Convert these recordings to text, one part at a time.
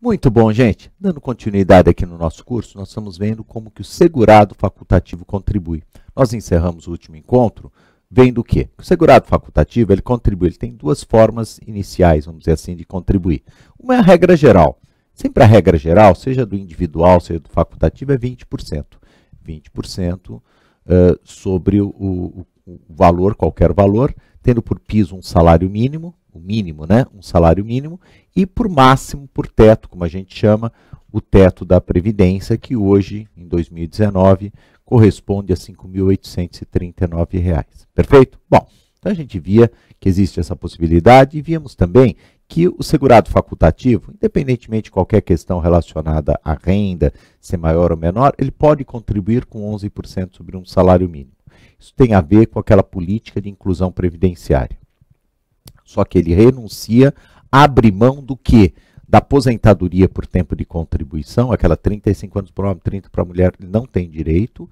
Muito bom, gente. Dando continuidade aqui no nosso curso, nós estamos vendo como que o segurado facultativo contribui. Nós encerramos o último encontro vendo o quê? O segurado facultativo, ele contribui, ele tem duas formas iniciais, vamos dizer assim, de contribuir. Uma é a regra geral. Sempre a regra geral, seja do individual, seja do facultativo, é 20%. 20% sobre o valor, qualquer valor, tendo por piso um salário mínimo, o mínimo, né? Um salário mínimo, e por máximo, por teto, como a gente chama, o teto da Previdência, que hoje, em 2019, corresponde a R$ 5.839. Perfeito? Bom, então a gente via que existe essa possibilidade e víamos também que o segurado facultativo, independentemente de qualquer questão relacionada à renda, ser maior ou menor, ele pode contribuir com 11% sobre um salário mínimo. Isso tem a ver com aquela política de inclusão previdenciária. Só que ele renuncia, abre mão do quê? Da aposentadoria por tempo de contribuição, aquela 35 anos para o homem, 30 para a mulher, ele não tem direito,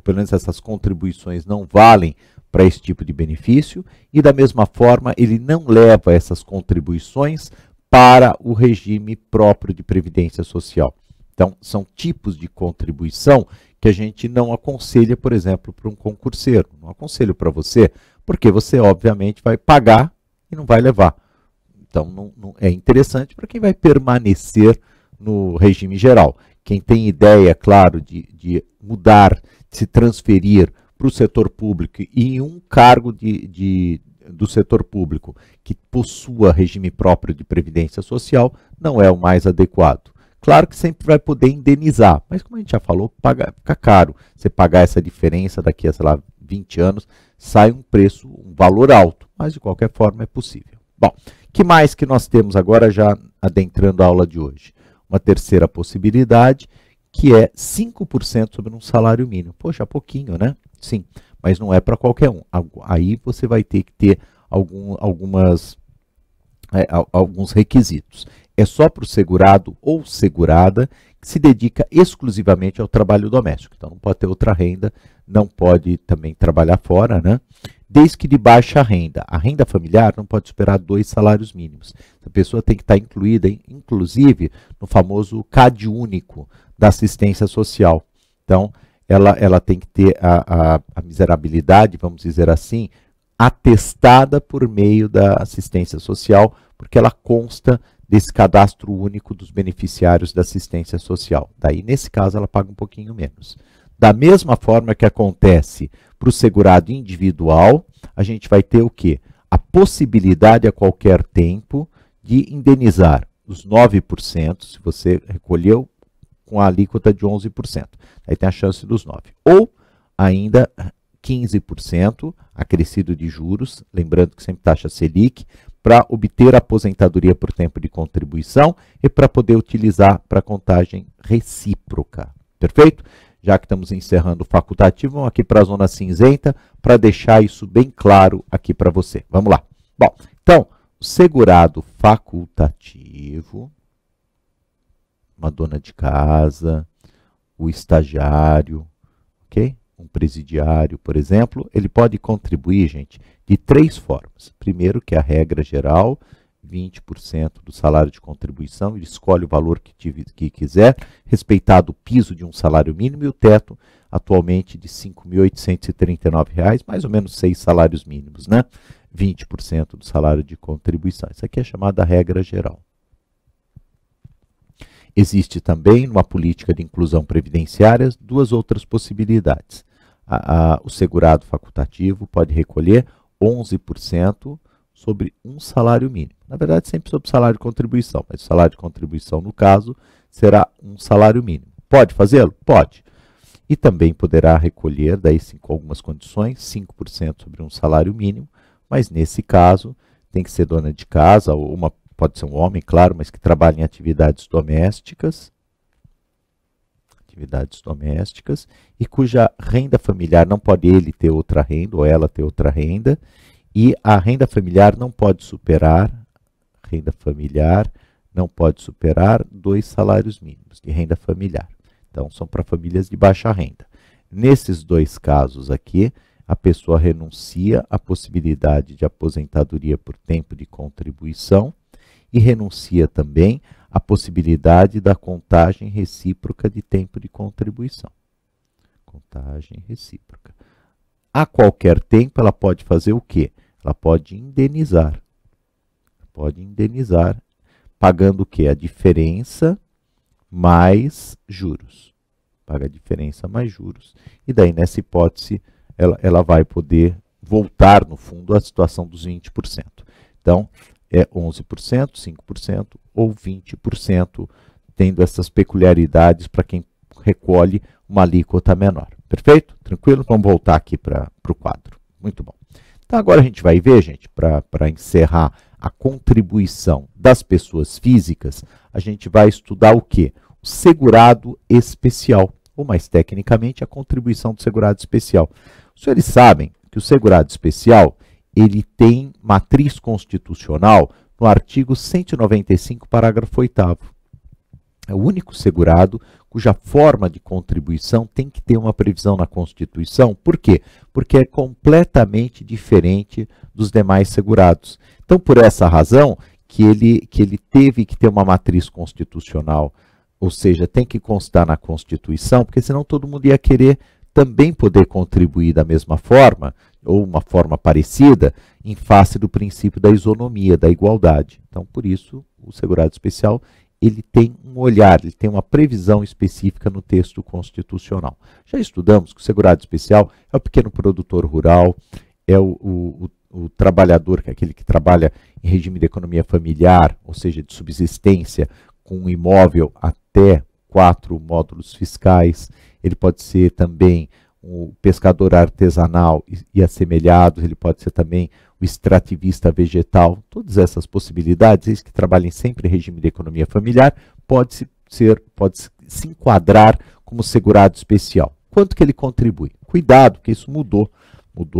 pelo menos essas contribuições não valem para esse tipo de benefício, e da mesma forma ele não leva essas contribuições para o regime próprio de previdência social. Então, são tipos de contribuição que a gente não aconselha, por exemplo, para um concurseiro. Não aconselho para você, porque você, obviamente, vai pagar e não vai levar. Então, não é interessante para quem vai permanecer no regime geral. Quem tem ideia, claro, de mudar, de se transferir para o setor público e em um cargo do setor público que possua regime próprio de previdência social, não é o mais adequado. Claro que sempre vai poder indenizar, mas como a gente já falou, fica caro. Você pagar essa diferença daqui a, sei lá, 20 anos, sai um preço, um valor alto, mas de qualquer forma é possível. Bom, que mais que nós temos agora já adentrando a aula de hoje? Uma terceira possibilidade, que é 5% sobre um salário mínimo. Poxa, pouquinho, né? Sim, mas não é para qualquer um. Aí você vai ter que ter alguns requisitos. É só para o segurado ou segurada que se dedica exclusivamente ao trabalho doméstico. Então não pode ter outra renda, não pode também trabalhar fora, né? Desde que de baixa renda. A renda familiar não pode superar 2 salários mínimos. A pessoa tem que estar incluída, inclusive, no famoso CAD único da assistência social. Então, ela tem que ter a miserabilidade, vamos dizer assim, atestada por meio da assistência social, porque ela consta desse cadastro único dos beneficiários da assistência social. Daí, nesse caso, ela paga um pouquinho menos. Da mesma forma que acontece para o segurado individual, a gente vai ter o quê? A possibilidade a qualquer tempo de indenizar os 9%, se você recolheu com a alíquota de 11%. Aí tem a chance dos 9%. Ou ainda 15% acrescido de juros, lembrando que sempre taxa Selic, para obter a aposentadoria por tempo de contribuição e para poder utilizar para contagem recíproca. Perfeito? Já que estamos encerrando o facultativo, vamos aqui para a zona cinzenta para deixar isso bem claro aqui para você. Vamos lá. Bom, então, o segurado facultativo, uma dona de casa, o estagiário, ok? Um presidiário, por exemplo, ele pode contribuir, gente, de 3 formas. Primeiro, que é a regra geral, 20% do salário de contribuição, ele escolhe o valor que quiser, respeitado o piso de um salário mínimo e o teto atualmente de R$ 5.839, mais ou menos 6 salários mínimos, né? 20% do salário de contribuição. Isso aqui é chamada regra geral. Existe também, numa política de inclusão previdenciária, 2 outras possibilidades. O segurado facultativo pode recolher 11% sobre um salário mínimo. Na verdade, sempre sobre o salário de contribuição, mas o salário de contribuição, no caso, será um salário mínimo. Pode fazê-lo? Pode. E também poderá recolher, daí sim, com algumas condições, 5% sobre um salário mínimo, mas nesse caso tem que ser dona de casa, ou pode ser um homem, claro, mas que trabalha em atividades domésticas, e cuja renda familiar não pode ele ter outra renda, ou ela ter outra renda, e a renda familiar não pode superar 2 salários mínimos de renda familiar. Então, são para famílias de baixa renda. Nesses 2 casos aqui, a pessoa renuncia à possibilidade de aposentadoria por tempo de contribuição e renuncia também à possibilidade da contagem recíproca de tempo de contribuição. Contagem recíproca. A qualquer tempo, ela pode fazer o quê? Ela pode indenizar. Pode indenizar, pagando o quê? A diferença mais juros. Paga a diferença mais juros. E daí, nessa hipótese, ela vai poder voltar, no fundo, à situação dos 20%. Então, é 11%, 5% ou 20%, tendo essas peculiaridades para quem recolhe uma alíquota menor. Perfeito? Tranquilo? Vamos voltar aqui para o quadro. Muito bom. Então, agora a gente vai ver, gente, para encerrar a contribuição das pessoas físicas, a gente vai estudar o quê? O segurado especial, ou mais tecnicamente, a contribuição do segurado especial. Os senhores sabem que o segurado especial, ele tem matriz constitucional no artigo 195, parágrafo 8º. É o único segurado cuja forma de contribuição tem que ter uma previsão na Constituição. Por quê? Porque é completamente diferente dos demais segurados. Então, por essa razão, que ele teve que ter uma matriz constitucional, ou seja, tem que constar na Constituição, porque senão todo mundo ia querer também poder contribuir da mesma forma, ou uma forma parecida, em face do princípio da isonomia, da igualdade. Então, por isso, o segurado especial, ele tem um olhar, ele tem uma previsão específica no texto constitucional. Já estudamos que o segurado especial é o pequeno produtor rural, é o trabalhador, que é aquele que trabalha em regime de economia familiar, ou seja, de subsistência, com um imóvel até 4 módulos fiscais. Ele pode ser também o pescador artesanal e assemelhados, ele pode ser também o extrativista vegetal. Todas essas possibilidades, eles que trabalhem sempre em regime de economia familiar, pode se enquadrar como segurado especial. Quanto que ele contribui? Cuidado, que isso mudou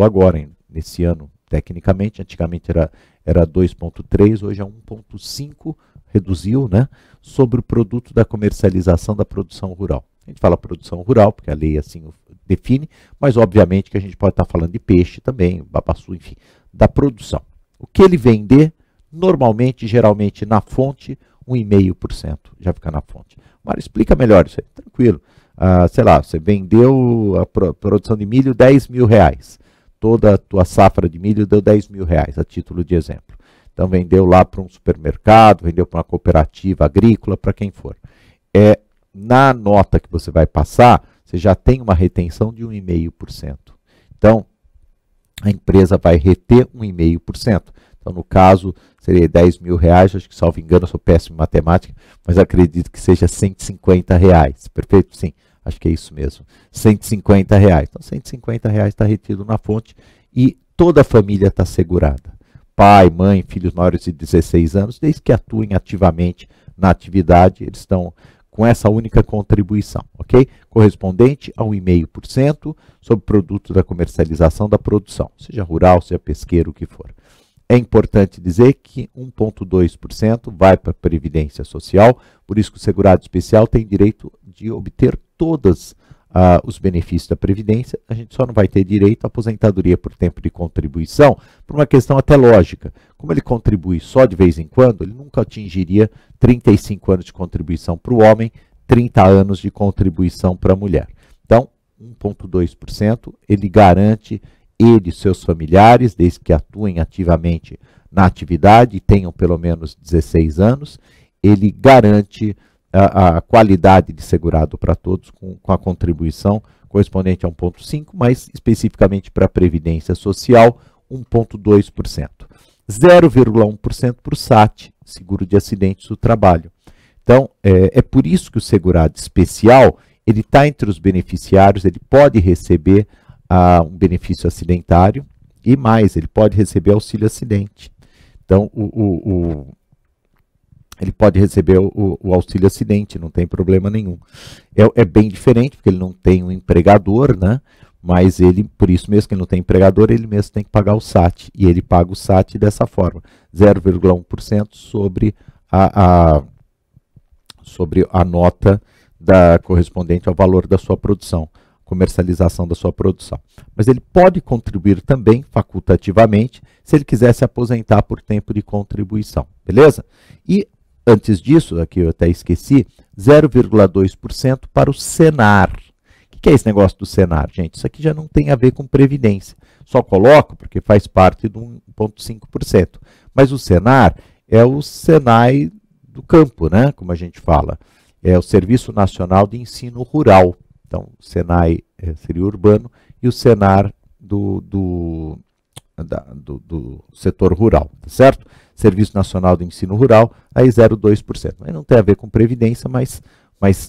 agora, nesse ano, tecnicamente, antigamente era 2,3, hoje é 1,5, reduziu, né, sobre o produto da comercialização da produção rural. A gente fala produção rural, porque a lei assim define, mas obviamente que a gente pode estar falando de peixe também, babaçu, enfim, da produção. O que ele vender, normalmente, geralmente na fonte, 1,5% já fica na fonte. Mário, explica melhor isso aí. Tranquilo. Sei lá, você vendeu a produção de milho R$10.000. Toda a tua safra de milho deu R$10.000, a título de exemplo. Então, vendeu lá para um supermercado, vendeu para uma cooperativa agrícola, para quem for. Na nota que você vai passar, você já tem uma retenção de 1,5%. Então, a empresa vai reter 1,5%. Então, no caso, seria R$10.000, acho que, salvo engano, eu sou péssimo em matemática, mas acredito que seja R$150. Perfeito? Sim, acho que é isso mesmo. R$150. Então, R$150 está retido na fonte e toda a família está segurada. Pai, mãe, filhos maiores de 16 anos, desde que atuem ativamente na atividade, eles estão com essa única contribuição, ok? Correspondente a 1,5% sobre o produto da comercialização da produção, seja rural, seja pesqueiro, o que for. É importante dizer que 1,2% vai para a Previdência Social, por isso que o segurado especial tem direito de obter todos os benefícios da Previdência. A gente só não vai ter direito à aposentadoria por tempo de contribuição, por uma questão até lógica. Como ele contribui só de vez em quando, ele nunca atingiria 35 anos de contribuição para o homem, 30 anos de contribuição para a mulher. Então, 1,2%, ele garante ele e seus familiares, desde que atuem ativamente na atividade e tenham pelo menos 16 anos, ele garante a qualidade de segurado para todos com a contribuição correspondente a 1,5%, mas especificamente para a Previdência Social, 1,2%. 0,1% para o SAT, seguro de acidentes do trabalho. Então, é por isso que o segurado especial, ele está entre os beneficiários, ele pode receber um benefício acidentário e mais, ele pode receber auxílio acidente. Então, ele pode receber o auxílio acidente, não tem problema nenhum. É bem diferente, porque ele não tem um empregador, né? Mas ele, por isso mesmo que ele não tem empregador, ele mesmo tem que pagar o SAT. E ele paga o SAT dessa forma, 0,1% sobre a nota correspondente ao valor da sua produção. comercialização da sua produção. Mas ele pode contribuir também, facultativamente, se ele quiser se aposentar por tempo de contribuição, beleza? E, antes disso, aqui eu até esqueci, 0,2% para o Senar. O que é esse negócio do Senar, gente? Isso aqui já não tem a ver com previdência. Só coloco porque faz parte do 1,5%. Mas o Senar é o Senai do campo, né? Como a gente fala. É o Serviço Nacional de Ensino Rural. Então, o Senai seria urbano e o Senar do setor rural, tá certo? Serviço Nacional de Ensino Rural, aí 0,2%. Aí não tem a ver com previdência, mas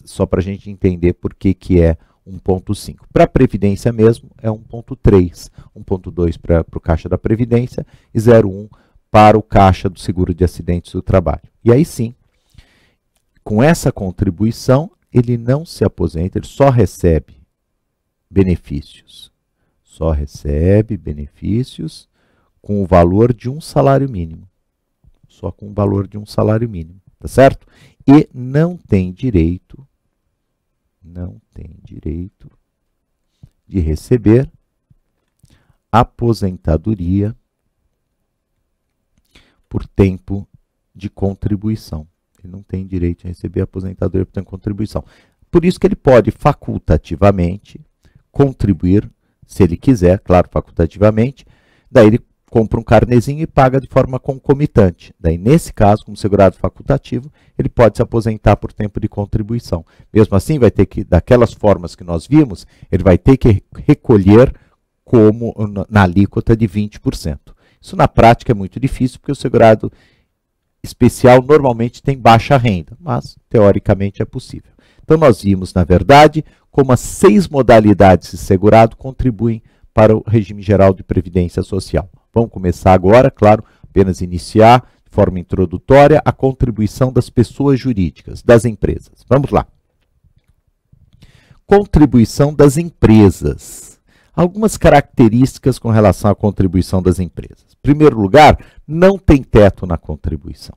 só para a gente entender por que é 1,5%. Para a Previdência mesmo, é 1,3%. 1,2% para o Caixa da Previdência e 0,1% para o Caixa do Seguro de Acidentes do Trabalho. E aí sim, com essa contribuição, ele não se aposenta, ele só recebe benefícios. Só recebe benefícios com o valor de um salário mínimo. Só com o valor de um salário mínimo, tá certo? E não tem direito de receber aposentadoria por tempo de contribuição. Ele não tem direito a receber aposentadoria por tempo de contribuição. Por isso que ele pode facultativamente contribuir, se ele quiser, claro, facultativamente, daí ele compra um carnezinho e paga de forma concomitante. Daí, nesse caso, como segurado facultativo, ele pode se aposentar por tempo de contribuição. Mesmo assim, vai ter que, daquelas formas que nós vimos, ele vai ter que recolher como na alíquota de 20%. Isso na prática é muito difícil, porque o segurado especial normalmente tem baixa renda, mas teoricamente é possível. Então nós vimos, na verdade, como as 6 modalidades de segurado contribuem para o regime geral de previdência social. Vamos começar agora, claro, apenas iniciar, de forma introdutória, a contribuição das pessoas jurídicas, das empresas. Vamos lá. Contribuição das empresas. Algumas características com relação à contribuição das empresas. Em primeiro lugar, não tem teto na contribuição.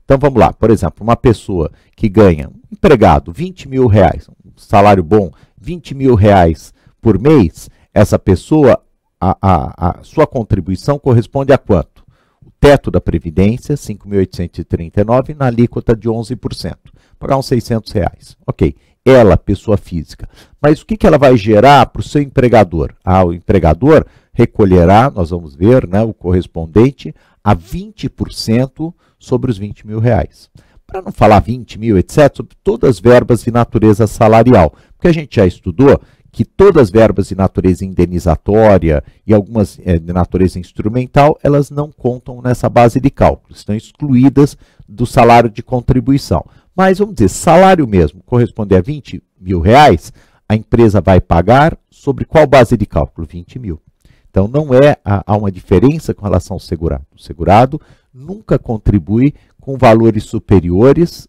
Então vamos lá, por exemplo, uma pessoa que ganha, um empregado, 20 mil reais, um salário bom, 20 mil reais por mês, essa pessoa, a sua contribuição corresponde a quanto? O teto da Previdência, 5.839, na alíquota de 11%. Pagar uns 600 reais. Ok. Ela, pessoa física. Mas o que ela vai gerar para o seu empregador? O empregador recolherá, nós vamos ver, né, o correspondente a 20% sobre os 20 mil reais. Para não falar 20 mil, etc., sobre todas as verbas de natureza salarial. Porque a gente já estudou que todas as verbas de natureza indenizatória e algumas de natureza instrumental, elas não contam nessa base de cálculo, estão excluídas do salário de contribuição. Mas, vamos dizer, salário mesmo, corresponder a 20 mil reais, a empresa vai pagar sobre qual base de cálculo? 20 mil. Então, não há uma diferença com relação ao segurado. O segurado nunca contribui com valores superiores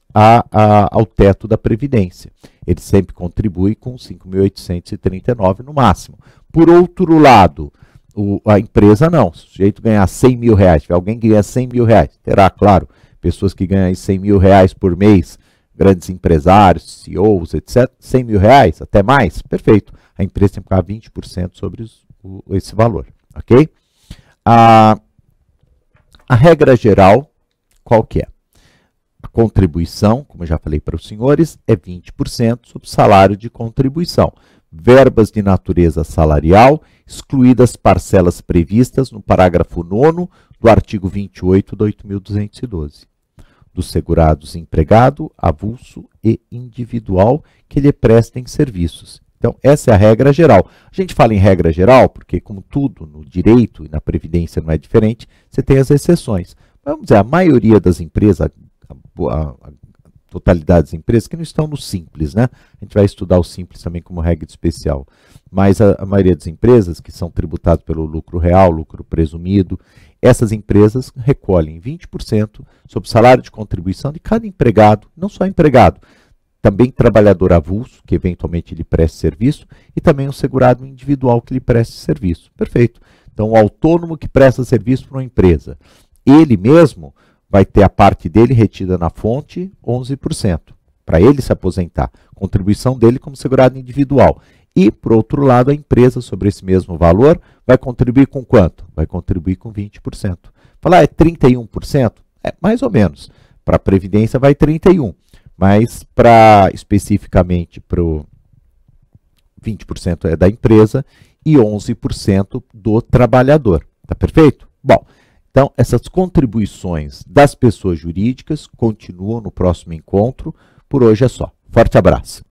ao teto da Previdência. Ele sempre contribui com 5.839 no máximo. Por outro lado, a empresa não. Se o sujeito ganhar 100 mil reais, tiver alguém que ganha 100 mil reais, terá, claro, pessoas que ganham 100 mil reais por mês, grandes empresários, CEOs, etc., 100 mil reais, até mais, perfeito. A empresa tem que pagar 20% sobre esse valor, ok? A regra geral, qual que é? A contribuição, como eu já falei para os senhores, é 20% sobre o salário de contribuição. Verbas de natureza salarial, excluídas parcelas previstas no parágrafo 9º do artigo 28 do 8.212. Dos segurados empregado, avulso e individual que lhe prestem serviços. Então, essa é a regra geral. A gente fala em regra geral porque, como tudo no direito e na previdência não é diferente, você tem as exceções. Vamos dizer, a maioria das empresas, a totalidade das empresas, que não estão no simples, né? A gente vai estudar o simples também como regra especial. Mas a maioria das empresas que são tributadas pelo lucro real, lucro presumido, essas empresas recolhem 20% sobre o salário de contribuição de cada empregado, não só empregado, também trabalhador avulso, que eventualmente lhe preste serviço, e também o segurado individual que lhe preste serviço. Perfeito. Então, o autônomo que presta serviço para uma empresa, ele mesmo vai ter a parte dele retida na fonte, 11%, para ele se aposentar. Contribuição dele como segurado individual. E, por outro lado, a empresa, sobre esse mesmo valor, vai contribuir com quanto? Vai contribuir com 20%. Falar, é 31%? É, mais ou menos. Para a Previdência vai 31%, mas especificamente para o 20% é da empresa e 11% do trabalhador. Tá perfeito? Bom, então essas contribuições das pessoas jurídicas continuam no próximo encontro. Por hoje é só. Forte abraço.